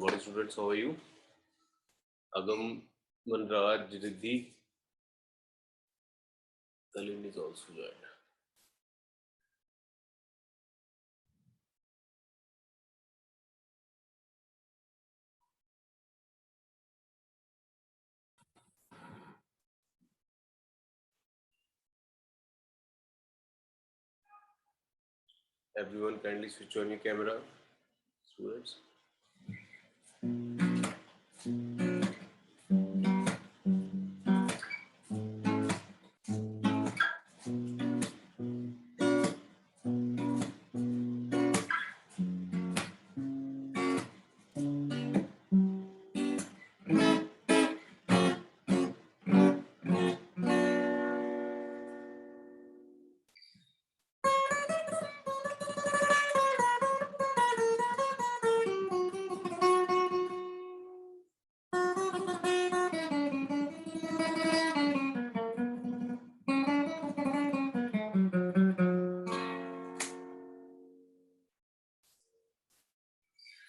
morning, students. How are you? Agam, Manraj, Riddhi, Kalin is also joined. Everyone, kindly switch on your camera, students.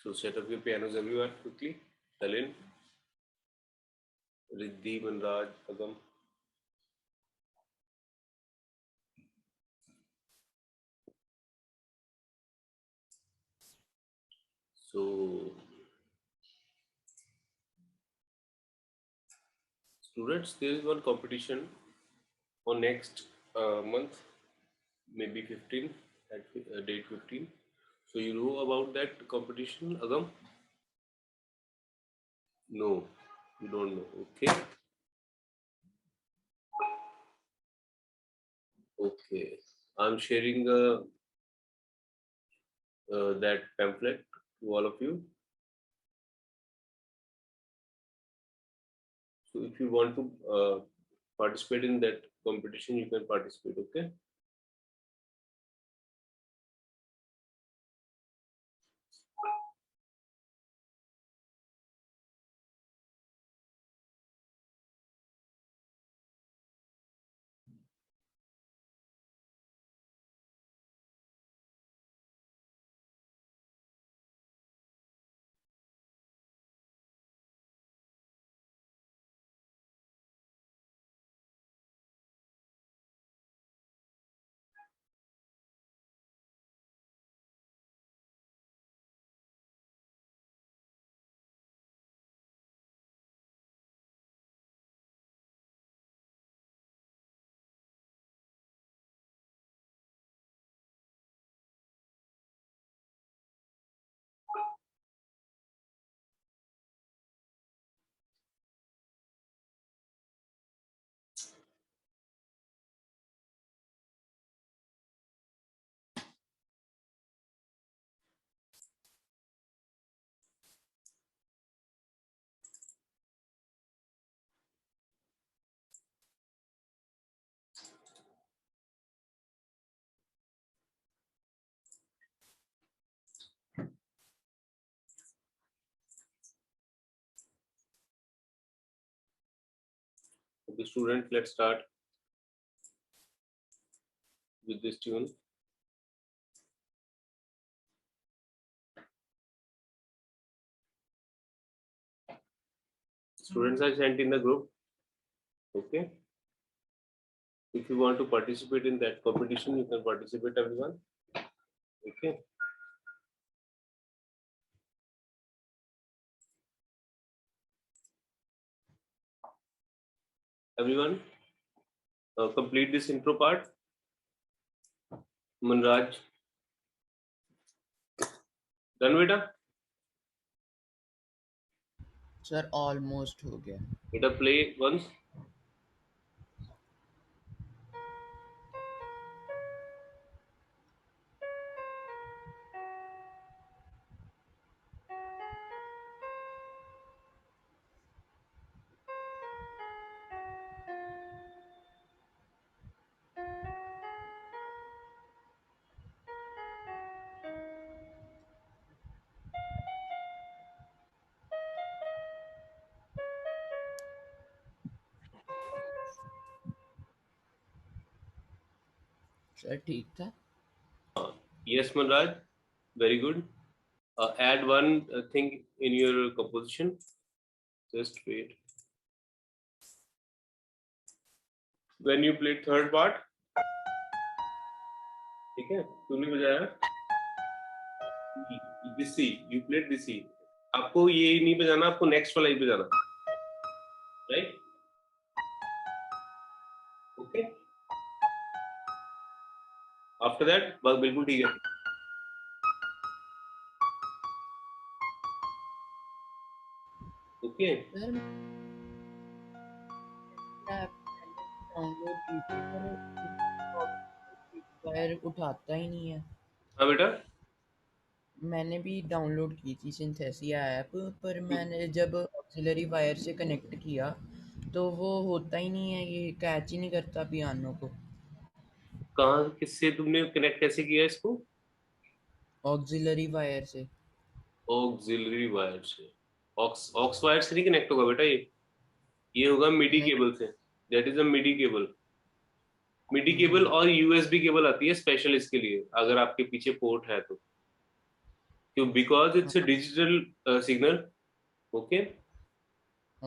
So set up your pianos, everyone, quickly. Kalin, Riddhi, Manraj, Agam. So, students, there is one competition on next month, maybe 15, at date 15. So you know about that competition, Agam? No, you don't know. Okay. Okay. I'm sharing that pamphlet to all of you. So if you want to participate in that competition, you can participate. Okay. Okay, students, let's start with this tune. Students are sent in the group. Okay. If you want to participate in that competition, you can participate, everyone. Okay. Everyone, complete this intro part. Manraj, done, beta? Sir almost हो गया. Beta, play once. Sir ठीक था. Yes, Manraj. Very good. Add one thing in your composition. Just wait. When you play third part, ठीक है, तूने बजाया this C, you played this C. आपको ये नहीं बजाना, आपको नेक्स्ट वाला ही बजाना, राइट? ओके, आफ्टर दैट बस बिल्कुल ठीक है. ओके, सर मैं डाउनलोड की थी पर वायर उठाता ही नहीं है. हाँ बेटा. मैंने भी डाउनलोड की थी सिंथेसिया ऐप, पर मैंने जब ऑक्सिलरी वायर से कनेक्ट किया तो वो होता ही नहीं है, ये कैच ही नहीं करता पियानो को. कहाँ, किससे तुमने कनेक्ट कैसे किया इसको? ऑक्सिलरी वायर से. ऑक्सिलरी वायर से? ऑक्स वायर से नहीं कनेक्ट होगा बेटा, ये होगा मिडी नहीं. केबल से. That is a MIDI cable. MIDI cable hmm. और यूएसबी केबल आती है स्पेशल इसके लिए, अगर आपके पीछे पोर्ट है तो. क्यों? Because it's a digital signal. Okay,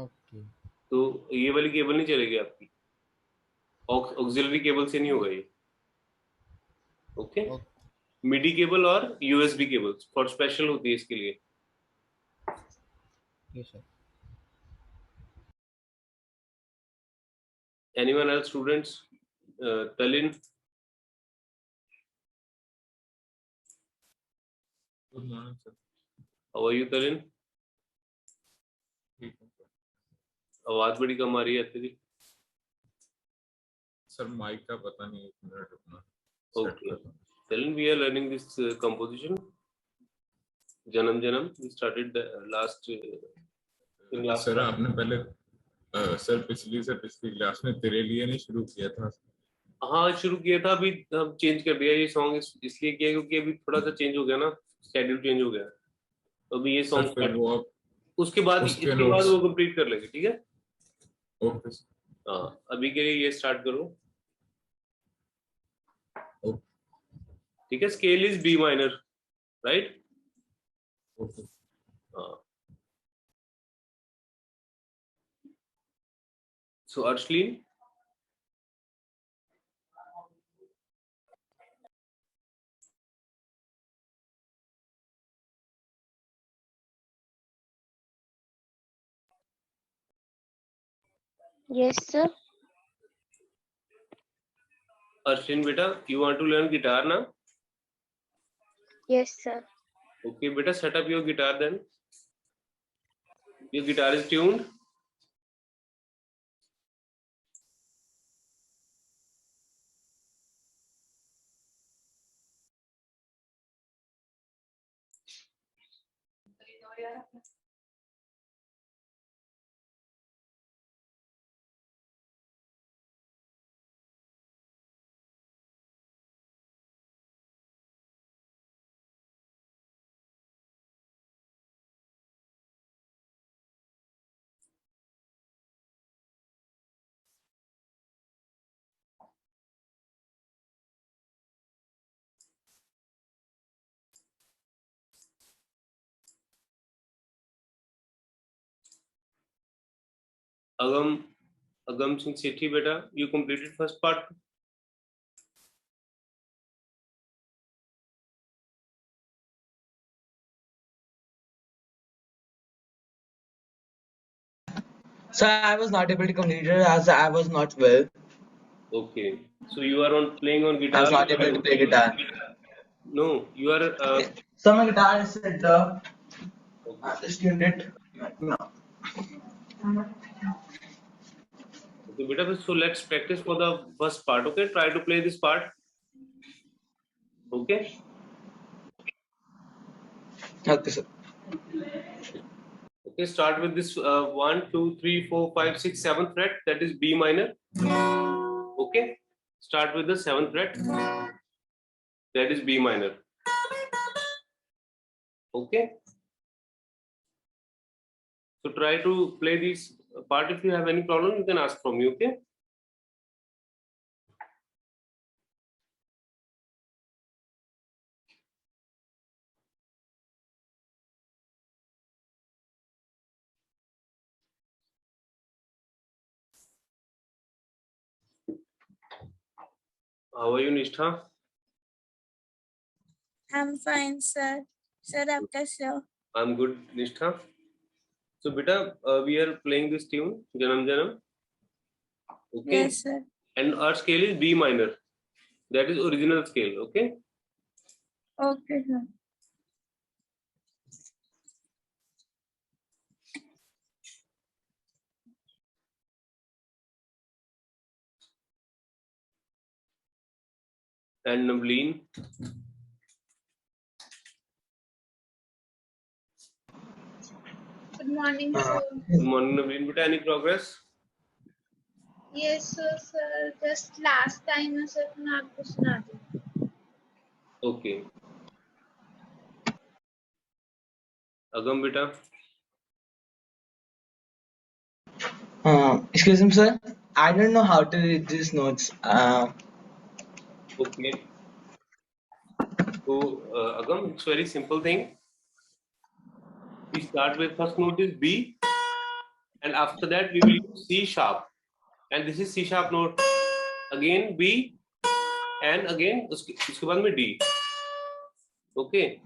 okay. तो ये वाली केबल नहीं चलेगी आपकी, ऑक्सिलरी केबल से नहीं होगा ये. ओके, मिडी केबल और यूएसबी केबल फॉर स्पेशल होती है इसके लिए. Okay sir. Anyone else students? Talin, good morning sir. How are you Talin? ठीक है सर. आवाज बड़ी कम आ रही है तेरी. सर माइक का पता नहीं, एक मिनट रुकना. Okay. Tellen, we are learning this composition. Janam Janam. We started the last. Sir आपने पहले सर पिछली क्लास में तेरे लिए नहीं शुरू किया था? हाँ शुरू किया था, अभी हम चेंज कर दिया ये सॉन्ग, इसलिए किया क्योंकि अभी थोड़ा सा चेंज हो गया ना, शेड्यूल चेंज हो गया, तो अभी ये सर फिर सॉन्ग वो आप उसके बाद उसके इसके बाद notes- वो कंप्लीट कर लेंगे, ठीक है? Okay sir. हाँ, अभी के लिए ये स्टार्ट करो. ओके. ठीक है, scale is B minor, right? Okay. हाँ. So Arshleen, Yes, sir. Arshleen beta, you want to learn guitar now? Yes, sir. Okay beta, set up your guitar then. Your guitar is tuned. Agam Singh Sethi beta, you completed first part. Sir, I was not able to complete it as I was not well. Okay, so you are on playing on I guitar. was not able to play guitar. No, you are. So my guitar is set up. Okay. I just tuned it. No. Okay, beta. So let's practice for the first part. Okay, try to play this part. Okay. Okay, sir. Okay, start with this 1, 2, 3, 4, 5, 6, 7th fret. That is B minor. Okay, start with the 7th fret. That is B minor. Okay. So try to play this part. If you have any problem, you can ask from me. Okay. How are you, Nishtha? I'm fine, sir. Sir, आप कैसे हो? I'm good, Nishtha. So, beta, we are playing this tune, Janam Janam. Okay. Yes, sir. And our scale is B minor. That is original scale. Okay. Okay, sir. And Navleen. Good morning, sir. Good morning, Navleen. Beta, any progress? Yes, sir. Just last time, sir, मैं आपको सुना दूँ. Okay. Agam, beta. Excuse me, sir. I don't know how to read these notes. Okay. So, Agam, it's very simple thing. We start with first note is B, and after that we will use C sharp, and this is C sharp note. Again B, and again उसके बाद में D. Okay.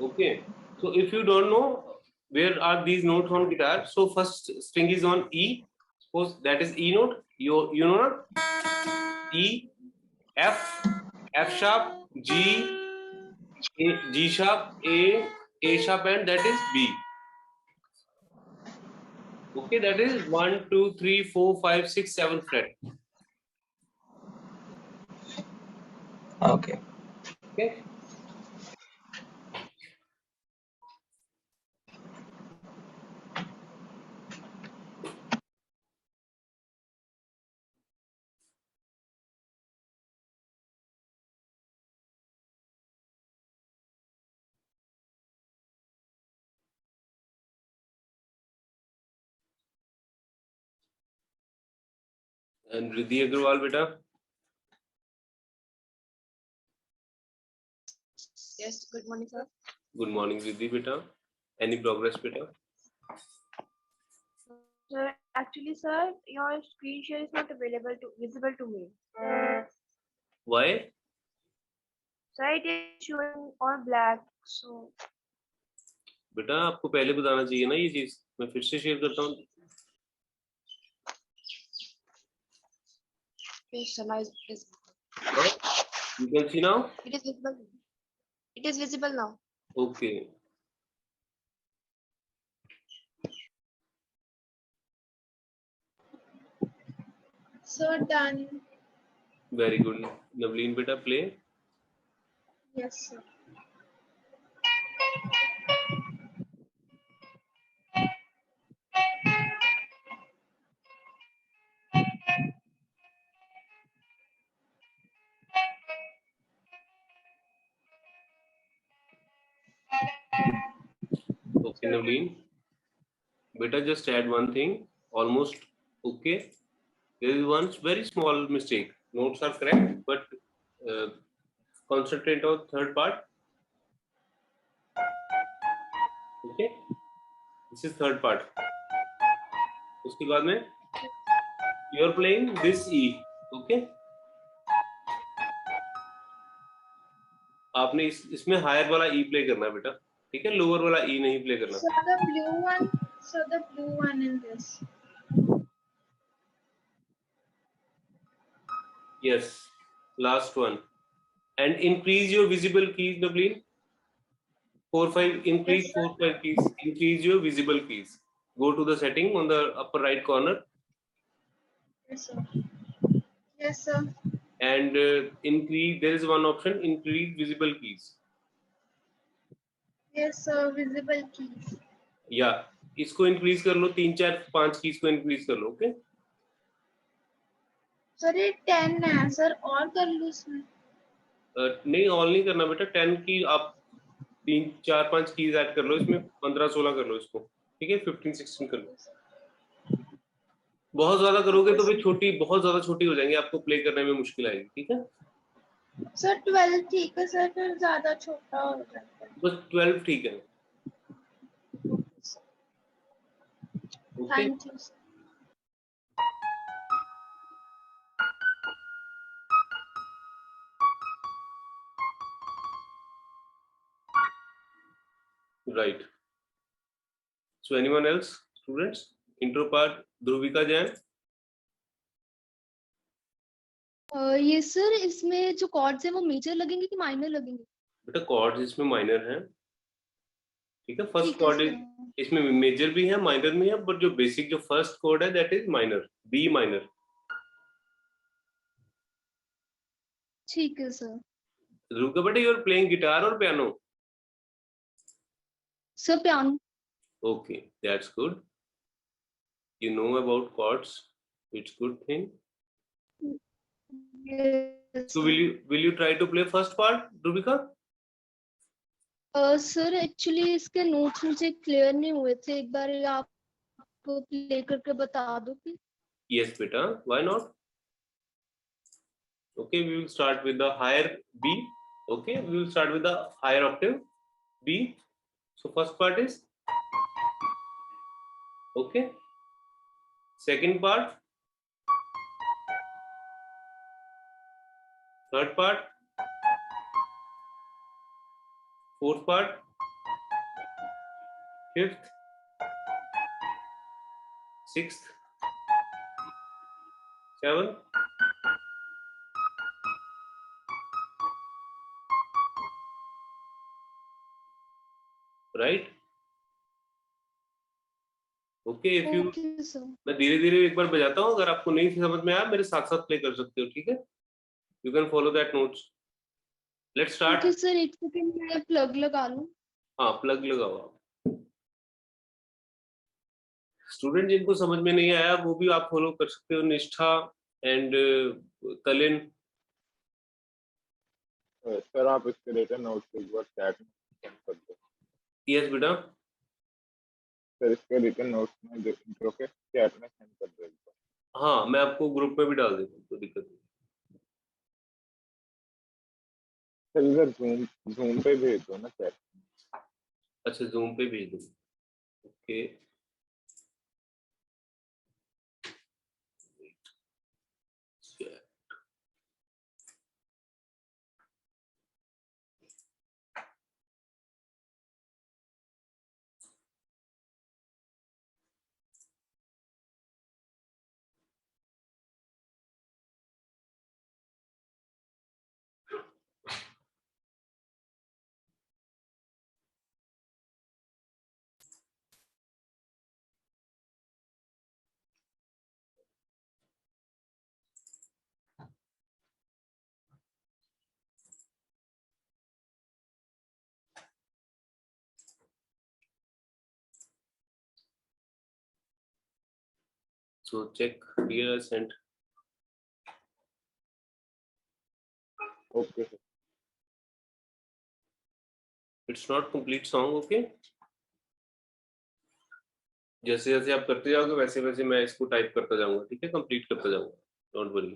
Okay. So if you don't know where are these notes on guitar, so first string is on E. Suppose that is E note. You know not? E, F, F sharp, G, A, G sharp, A sharp, and that is B. Okay, that is 1, 2, 3, 4, 5, 6, 7 fret. Okay. Okay. And Riddhi Agrawal, beta. Yes, good morning, sir. Good morning, Riddhi, beta. Any progress, beta? Sir, actually, sir, your screen share is not visible to me. Why? Sir, it is showing on black. So, बेटा आपको पहले बताना चाहिए ना ये चीज. मैं फिर से शेयर करता हूँ. yes, sir, now it is. You can see now. It is visible. It is visible now. Okay. Sir, done. Very good. Navleen, beta, play. Yes, sir. Okay, Navleen. Beta, just add one thing. Almost okay. There is one very small mistake. Notes are correct, but concentrate on third part. Okay. This is third part. उसके बाद में you are playing this E. Okay. आपने इसमें higher वाला E play करना है बेटा. ठीक है. लोअर वाला E नहीं प्ले करना. So the blue one in this. Yes, last one. And increase your visible keys, Navleen. 4, 5, increase Yes, sir. 4, 5 keys. Increase your visible keys. Go to the setting on the upper right corner. Yes, sir. Yes, sir. And increase, there is one option, increase visible keys. Yes, sir. Visible keys. Yeah, इसको increase कर लो, 3, 4, 5 keys को increase कर लो, okay? Sir ये 10 है sir और कर लूँ इसमें. नहीं all नहीं करना बेटा. 10 की आप 3, 4, 5 keys ऐड कर लो इसमें. 15, 16 कर लो इसको. ठीक है. 15, 16 कर लो. बहुत ज्यादा करोगे तो फिर बहुत ज्यादा छोटी हो जाएंगी. आपको प्ले करने में मुश्किल आएगी. ठीक है. सर 12 ठीक है सर. फिर ज्यादा छोटा हो जाता है. बस 12 ठीक है. Okay. Thank you. Right. So anyone else, students? Intro part, Dhruvika Jain. ये सर इसमें जो कॉर्ड्स हैं वो मेजर लगेंगे कि माइनर लगेंगे? बेटा कॉर्ड्स इसमें माइनर हैं, ठीक है। फर्स्ट ठीक है कॉर्ड सर। इसमें मेजर भी है, माइनर भी है, बट जो बेसिक जो फर्स्ट कॉर्ड है that is minor, B minor. ठीक है सर। ध्रुविका बेटा, यू आर प्लेइंग गिटार और piano? Sir piano. Okay, that's good. You know about chords. It's good thing. Yes, So will you try to play first part, Dhruvika? Sir actually इसके notes मुझे clear नहीं हुए थे, एक बार आप play करके बता दो कि। Yes, beta. Why not? Okay, we will start with the higher B. Okay, we will start with the higher octave B. So first part is okay. Second part, third part, fourth part, fifth, sixth, seventh, right? Okay, if you okay sir. मैं धीरे धीरे एक बार बजाता हूँ, अगर आपको नहीं समझ में आया मेरे साथ साथ प्ले कर सकते हो, ठीक है? You can follow that notes. Let's start. Okay sir, एक सेकंड मैं प्लग लगा लूं। हाँ, प्लग लगाओ आप। स्टूडेंट जिनको समझ में नहीं आया वो भी आप फॉलो कर सकते हो, निष्ठा एंड कलिन। सर आप इसके रिटर्न नोट्स एक बार चैट में सेंड कर दो। यस बेटा। सर इसके रिटर्न नोट्स में जो इंट्रो के चैट में सेंड कर दो एक बार। हाँ, मैं आपको ग्रुप में भी डाल देता हूँ, कोई दिक्कत नहीं। सर इधर जूम पे भेज दो ना चैट। अच्छा, जूम पे भेज दो। Okay, so check here I sent. Okay sir. It's not complete song, okay? जैसे जैसे आप करते जाओगे वैसे वैसे मैं इसको टाइप करता जाऊंगा, ठीक है? कंप्लीट करता जाऊंगा, डोंट वरी।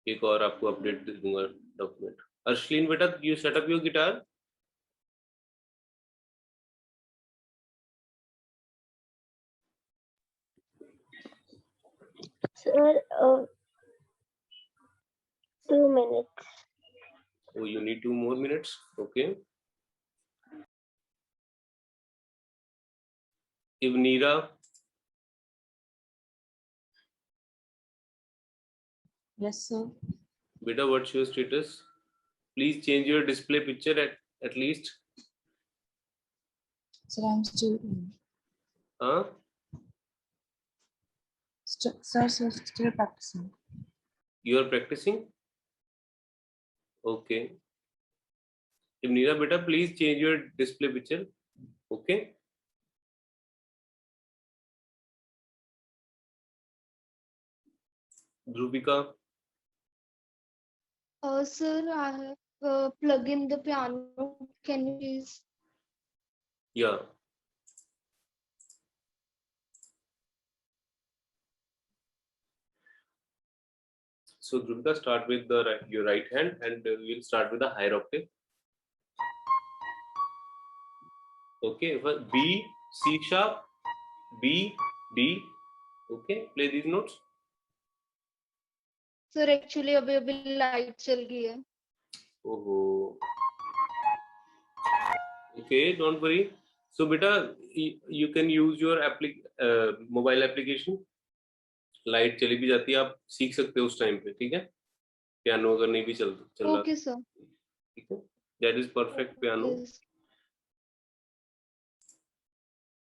एक और आपको अपडेट दे दूंगा डॉक्यूमेंट। अर्शलीन बेटा, you set up your guitar. Sir, 2 minutes. Oh, you need 2 more minutes, okay? Ivnira, Yes, sir. beta, what's your status? Please change your display picture at least. Sir, I'm still Huh? still practicing. You are practicing? Okay. Ivnira, beta, please change your display picture. Okay. Dhruvika. Sir, I have plug in the piano. Can you please? Yeah. So Dhruvika, start with your right hand, and we'll start with the higher octave. Okay. B, C sharp, B, D. Okay. Play these notes. Sir actually अभी अभी light चल गई है। ओहो, Okay, don't worry. So beta, you can use your mobile application. Light चली भी जाती है, आप सीख सकते हो उस टाइम पे, ठीक है? पियानो अगर नहीं भी चल रहा, Okay, sir. ठीक है? That is perfect piano. Yes.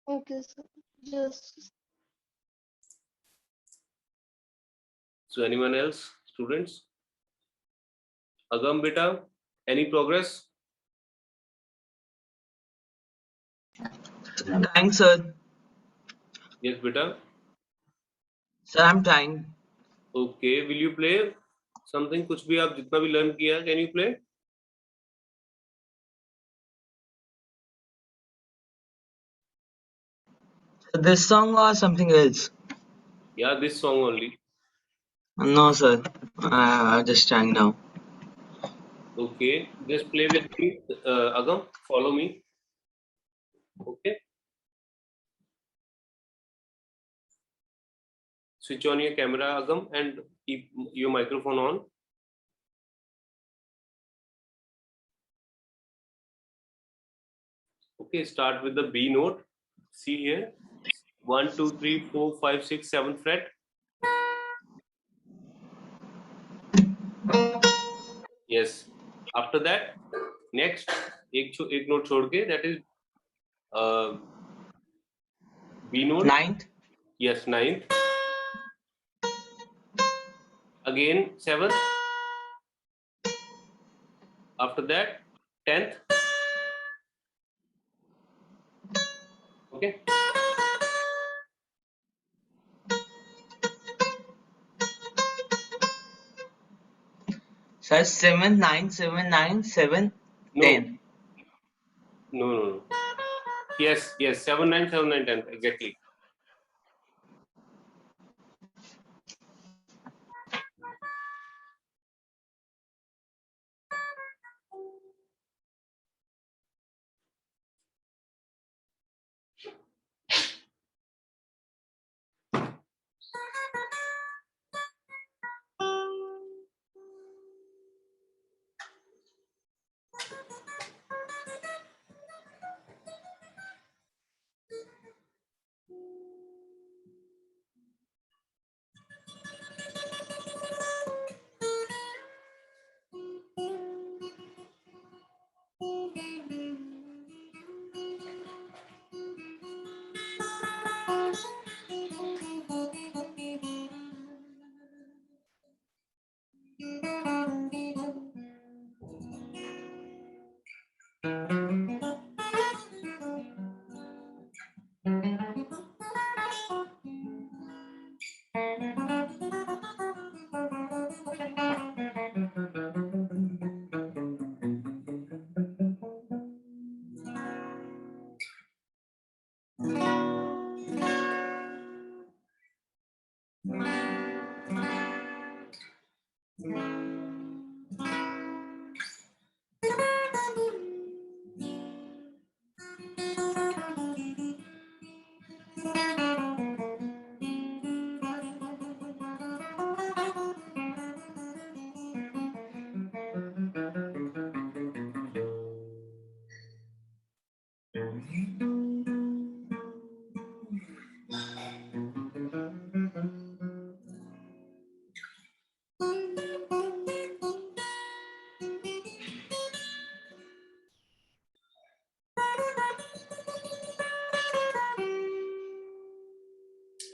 Okay, sir. Just So anyone else, students? Agam beta, any progress? Trying, sir. Yes beta. Sir, I'm trying. Okay, will you play something? कुछ भी आप जितना भी learn किया, can you play? This song or something else? Yeah, this song only. No, sir. I'm just trying now. Okay, just play with me. Agam, follow me. Okay. Switch on your camera, Agam, and keep your microphone on. Okay, start with the B note. See here. 1, 2, 3, 4, 5, 6, 7 fret. Yes. After that, next, एक note छोड़ के, that is B note. Ninth. Yes, 9th. Again 7th. After that, 10th. Okay. Sir, 7, 9, 7, 9, 7, No. 10. No. Yes. 7, 9, 7, 9, 10. Exactly.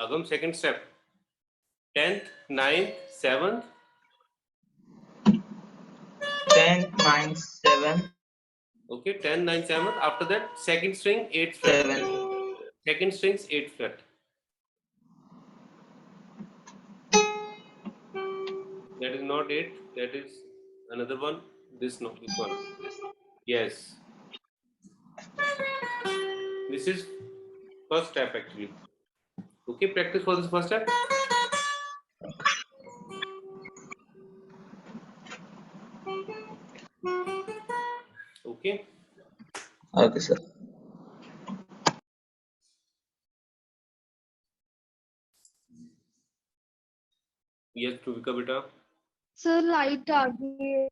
Agam, second step. 10th, 9th, 7th. 10, 9, 7, Okay, 10, 9, 7th. After that, second string, 8th fret. 7. Second string's 8th fret. That is not 8. That is another one. This one. Yes. This is first step actually. Okay, practice for this first step. Okay. Okay, sir. Yes, Truvika beta. sir light आ गई है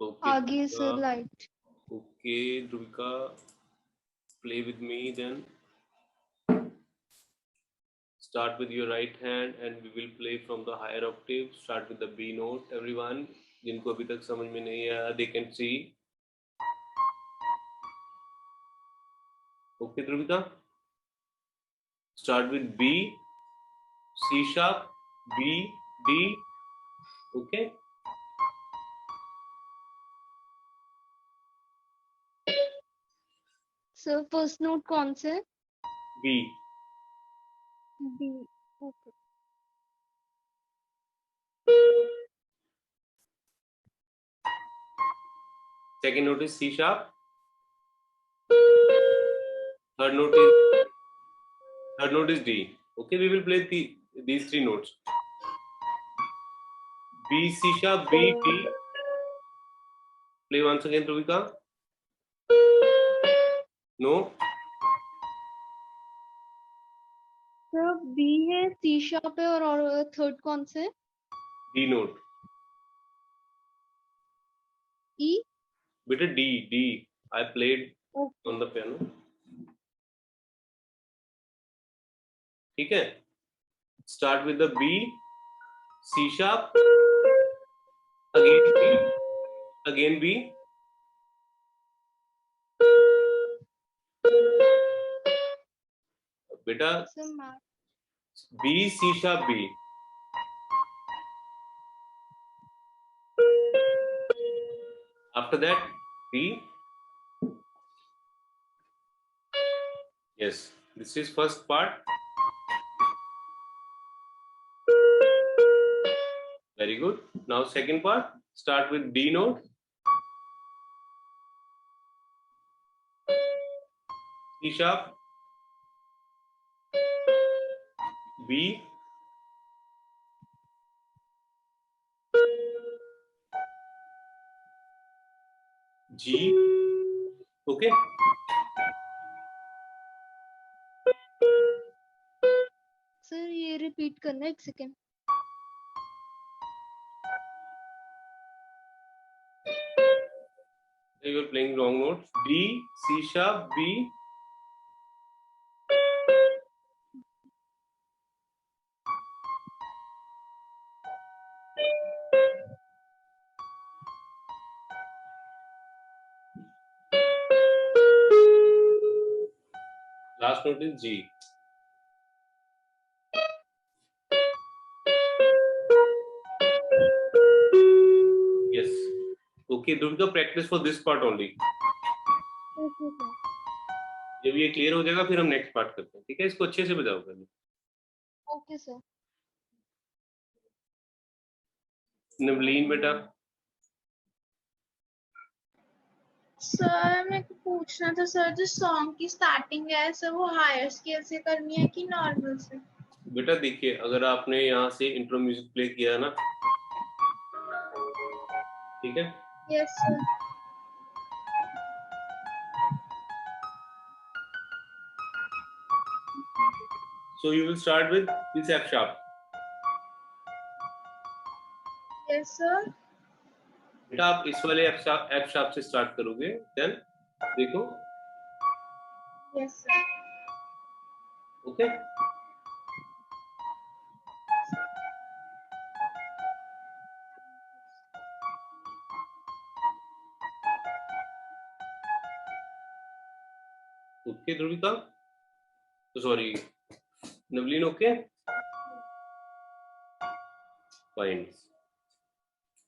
Okay. आ गई है sir light. Okay, Drupika, play with me then. Start with your right hand and we will play from the higher octave. Start with the B note, everyone. जिनको अभी तक समझ में नहीं आया, they can see. Okay, Drupika. Start with B, C sharp, B, D. Okay. Sir first note कौन से? B. B. Okay. Second note is C sharp. Third note is D. Okay, we will play these three notes. B, C sharp, B, D. Play once again, Drupika. No. Sir B है, C sharp है और third कौन से? D note. E. Beta D. I played on the piano. ठीक है. Start with the B, C sharp, again B, again B. Beta B, C sharp, B. After that, B. Yes, this is first part. Very good. Now second part. Start with D note. C sharp. B. G. Okay. Sir ये repeat करना एक second. You are playing wrong notes. D, C sharp, B. Last note is G. Yes. Okay, Durga, practice for this part only. Okay sir. जब ये clear हो जाएगा फिर हम next part करते हैं. ठीक है, इसको अच्छे से बजाओ पहले. Okay sir. नवलीन बेटा. सर मेरे को पूछना था सर, जो सॉन्ग की स्टार्टिंग है सर वो हायर स्केल से करनी है कि नॉर्मल से? बेटा देखिए, अगर आपने यहाँ से इंट्रो म्यूजिक प्ले किया ना, ठीक है. Yes sir. So you will start with this F sharp. Yes sir. बेटा आप इस वाले F sharp से स्टार्ट करोगे. देन देखो. Yes sir. Okay. Okay Dhruvika. Sorry Navleen. Okay fine.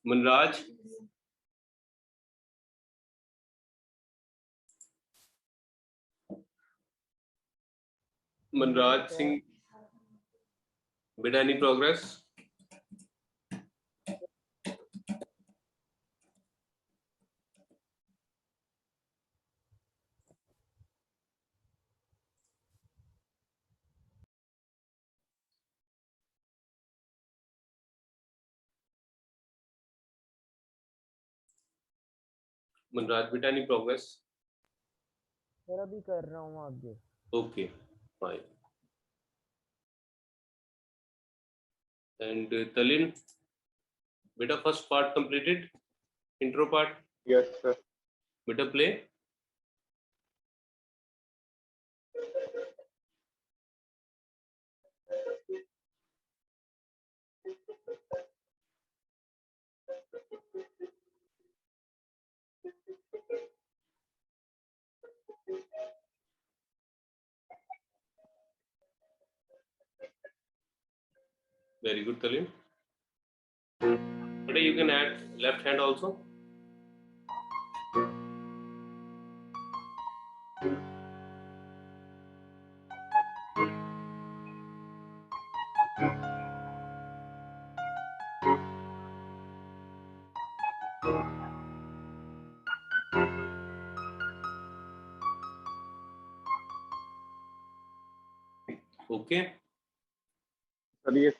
Manraj. Manraj Singh बेटा, एनी प्रोग्रेस? मनराज बेटा, एनी प्रोग्रेस? सर अभी कर रहा हूँ आगे. Okay fine. एंड तलिन बेटा, first part completed, intro part? Yes, sir. बेटा play. Very good, Talim. But you can add left hand also. Okay. Sir ये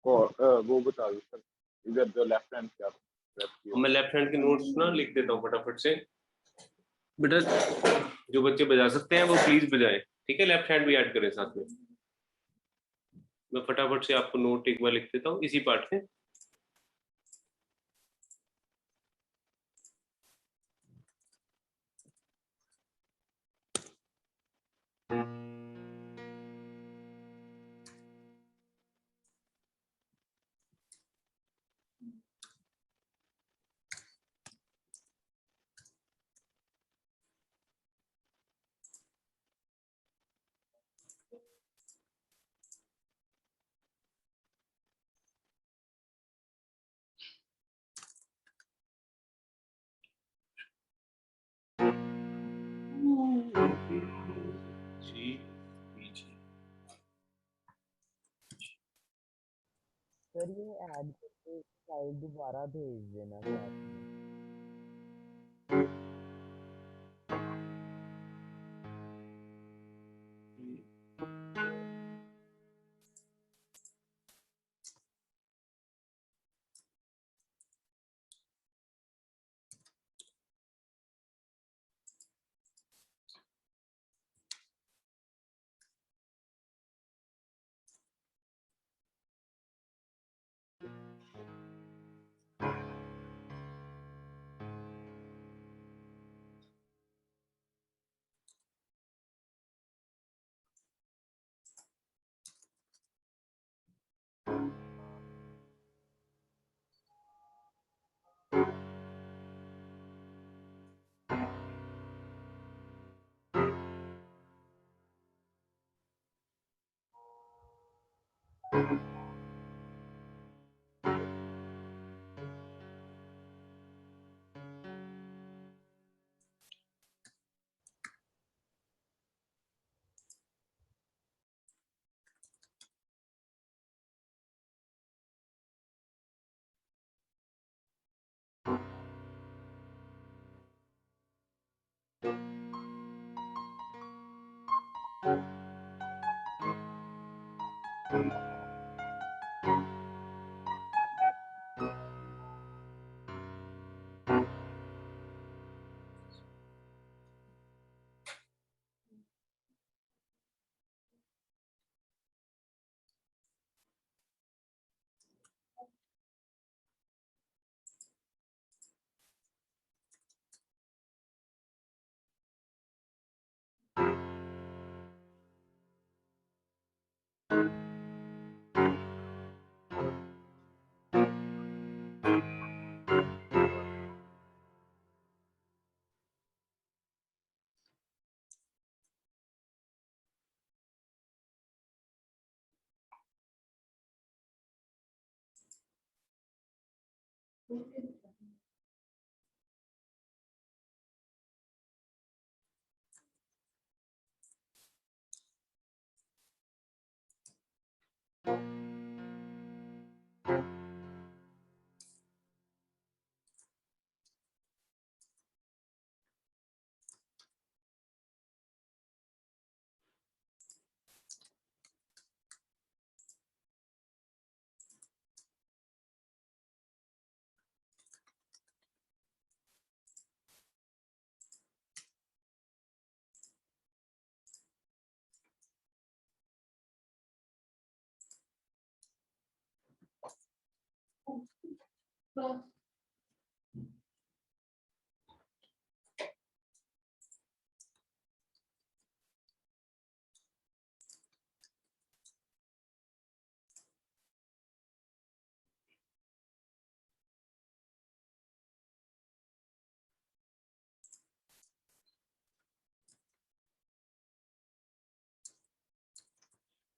वो बता दो सर, इधर जो लेफ्ट हैंड क्या मैं लेफ्ट हैंड के नोट्स ना लिख देता हूँ फटाफट से। बेटा जो बच्चे बजा सकते हैं वो प्लीज बजाएं, ठीक है? लेफ्ट हैंड भी ऐड करें साथ में। मैं फटाफट से आपको नोट एक बार लिख देता हूँ इसी पार्ट में। सर ये ऐड करके फाइल दोबारा भेज देना साथ में।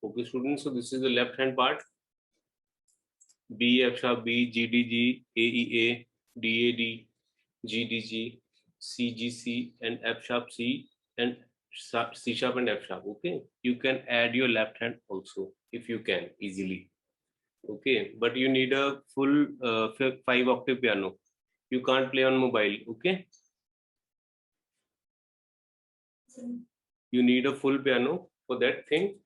Okay, students, so this is the left hand part. B, F sharp B, GDG, AEA, DAD, GDG, CGC, and F sharp C, and C sharp and F sharp. Okay, you can add your left hand also if you can easily. Okay, but you need a full 5-octave piano. You can't play on mobile. Okay, you need a full piano for that thing.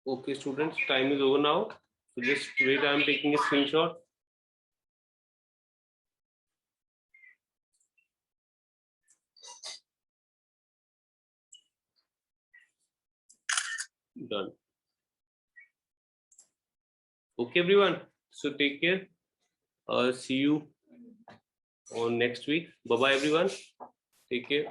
Okay, students, time is over now. So just wait, I am taking a screenshot. Done. Okay, everyone. So take care. See you on next week. Bye bye, everyone. Take care.